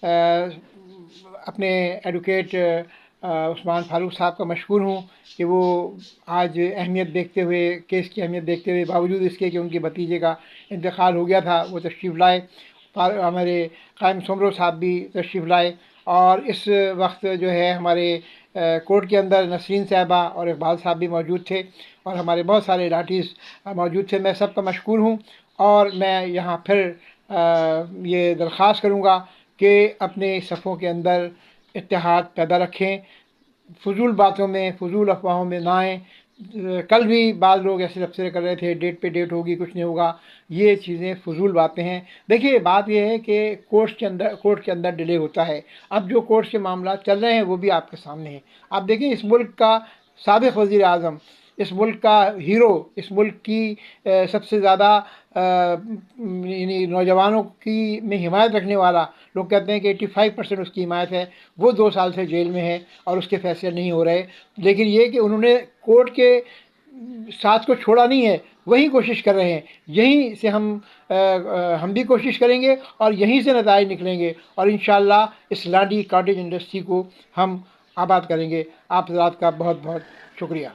अपने एडवोकेट उस्मान फारूक साहब का मशहूर हूँ कि वो आज अहमियत देखते हुए, केस की अहमियत देखते हुए, बावजूद इसके कि उनके भतीजे का इंतकाल हो गया था, वो तशरीफ़ लाए। हमारे कायम सोमरो साहब भी तशरीफ़ लाए। और इस वक्त जो है हमारे कोर्ट के अंदर नसरीन साहिबा और इकबाल साहब भी मौजूद थे, और हमारे बहुत सारे लाठीज़ मौजूद थे। मैं सबका मशकूर हूँ। और मैं यहाँ फिर ये दरख्वास्त करूँगा कि अपने सफ़ों के अंदर इत्तेहाद पैदा रखें, फजूल बातों में, फजूल अफवाहों में ना आएँ। कल भी बाज़ लोग ऐसे तबसरे कर रहे थे, डेट पे डेट होगी, कुछ नहीं होगा। ये चीज़ें फजूल बातें हैं। देखिए, बात यह है कि कोर्ट के अंदर डिले होता है। अब जो कोर्ट के मामला चल रहे हैं वो भी आपके सामने हैं। आप देखें, इस मुल्क का साबिक़ वज़ीर आज़म, इस मुल्क का हीरो, इस मुल्क की सबसे ज़्यादा यानी नौजवानों की में हिमायत रखने वाला, लोग कहते हैं कि 85% उसकी हिमायत है, वो 2 साल से जेल में है और उसके फैसले नहीं हो रहे। लेकिन ये कि उन्होंने कोर्ट के साथ को छोड़ा नहीं है, वही कोशिश कर रहे हैं। यहीं से हम भी कोशिश करेंगे और यहीं से नताइज निकलेंगे, और इंशाअल्लाह इस लाडी कॉटेज इंडस्ट्री को हम आबाद करेंगे। आप हज़रात का बहुत बहुत शुक्रिया।